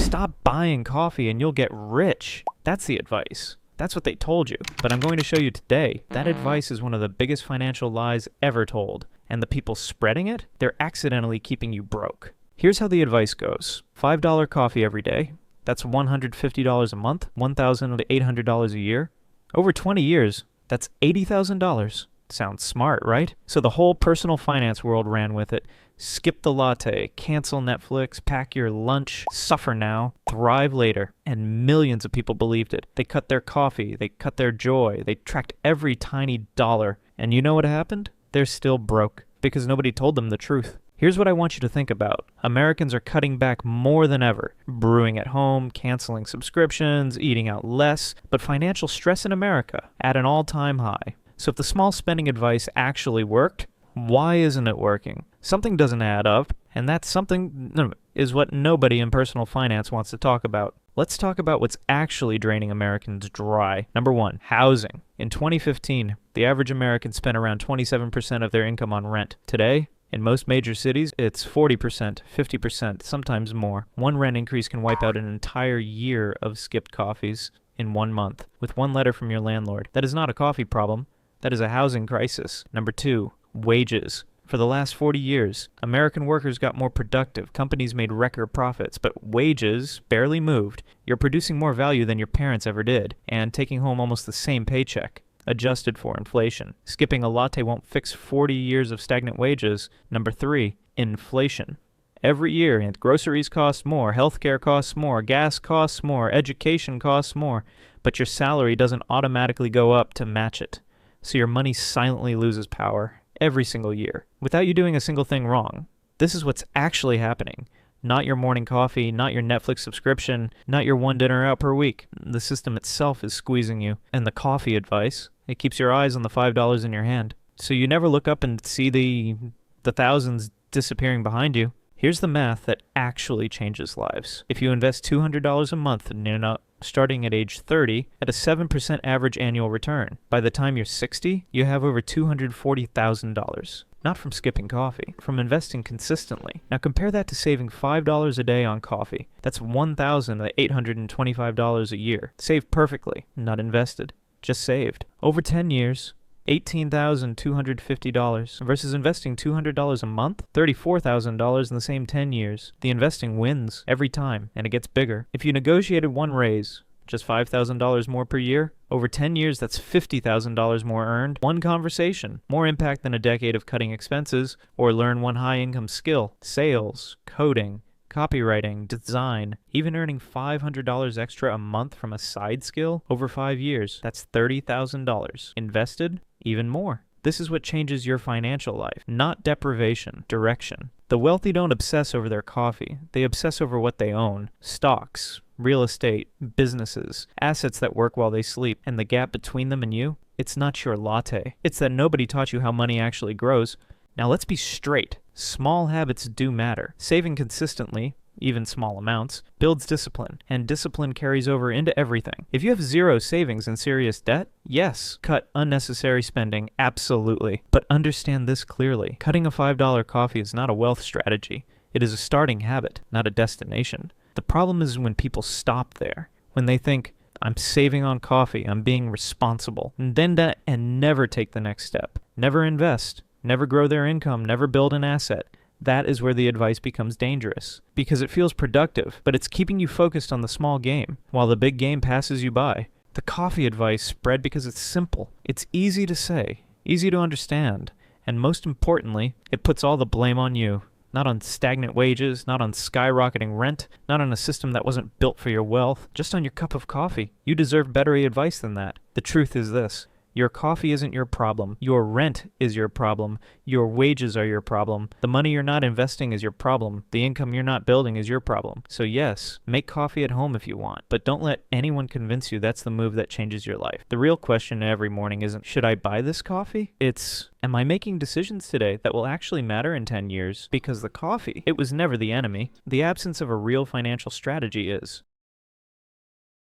Stop buying coffee and you'll get rich. That's the advice. That's what they told you. But I'm going to show you today, that advice is one of the biggest financial lies ever told. And the people spreading it, they're accidentally keeping you broke. Here's how the advice goes. $5 coffee every day. That's $150 a month, $1,800 a year. Over 20 years, that's $80,000. Sounds smart, right? So the whole personal finance world ran with it. Skip the latte, cancel Netflix, pack your lunch, suffer now, thrive later. And millions of people believed it. They cut their coffee, they cut their joy, they tracked every tiny dollar. And you know what happened? They're still broke because nobody told them the truth. Here's what I want you to think about. Americans are cutting back more than ever. Brewing at home, canceling subscriptions, eating out less. But financial stress in America at an all-time high. So if the small spending advice actually worked, why isn't it working? Something doesn't add up, and that something is what nobody in personal finance wants to talk about. Let's talk about what's actually draining Americans dry. Number one, housing. In 2015, the average American spent around 27% of their income on rent. Today, in most major cities, it's 40%, 50%, sometimes more. One rent increase can wipe out an entire year of skipped coffees in 1 month with one letter from your landlord. That is not a coffee problem. That is a housing crisis. Number two, wages. For the last 40 years, American workers got more productive. Companies made record profits, but wages barely moved. You're producing more value than your parents ever did, and taking home almost the same paycheck, adjusted for inflation. Skipping a latte won't fix 40 years of stagnant wages. Number three, inflation. Every year, groceries cost more, healthcare costs more, gas costs more, education costs more, but your salary doesn't automatically go up to match it. So your money silently loses power every single year without you doing a single thing wrong. This is what's actually happening. Not your morning coffee, not your Netflix subscription, not your one dinner out per week. The system itself is squeezing you. And the coffee advice, it keeps your eyes on the $5 in your hand. So you never look up and see the thousands disappearing behind you. Here's the math that actually changes lives. If you invest $200 a month starting at age 30 at a 7% average annual return, by the time you're 60, you have over $240,000. Not from skipping coffee, from investing consistently. Now compare that to saving $5 a day on coffee. That's $1,825 a year. Saved perfectly, not invested, just saved. Over 10 years, $18,250 versus investing $200 a month, $34,000 in the same 10 years. The investing wins every time, and it gets bigger. If you negotiated one raise, just $5,000 more per year, over 10 years that's $50,000 more earned. One conversation, more impact than a decade of cutting expenses, or learn one high-income skill, sales, coding, copywriting, design, even earning $500 extra a month from a side skill over 5 years. That's $30,000. Invested, even more. This is what changes your financial life, not deprivation, direction. The wealthy don't obsess over their coffee. They obsess over what they own. Stocks, real estate, businesses, assets that work while they sleep. And the gap between them and you, it's not your latte. It's that nobody taught you how money actually grows. Now let's be straight. Small habits do matter. Saving consistently, even small amounts, builds discipline, and discipline carries over into everything. If you have zero savings and serious debt, yes, cut unnecessary spending, absolutely. But understand this clearly. Cutting a $5 coffee is not a wealth strategy. It is a starting habit, not a destination. The problem is when people stop there, when they think, I'm saving on coffee, I'm being responsible, and never take the next step. Never invest, never grow their income, never build an asset. That is where the advice becomes dangerous, because it feels productive, but it's keeping you focused on the small game, while the big game passes you by. The coffee advice spread because it's simple. It's easy to say, easy to understand, and most importantly, it puts all the blame on you. Not on stagnant wages, not on skyrocketing rent, not on a system that wasn't built for your wealth, just on your cup of coffee. You deserve better advice than that. The truth is this. Your coffee isn't your problem. Your rent is your problem. Your wages are your problem. The money you're not investing is your problem. The income you're not building is your problem. So yes, make coffee at home if you want, but don't let anyone convince you that's the move that changes your life. The real question every morning isn't, should I buy this coffee? It's, am I making decisions today that will actually matter in 10 years? Because the coffee, it was never the enemy. The absence of a real financial strategy is.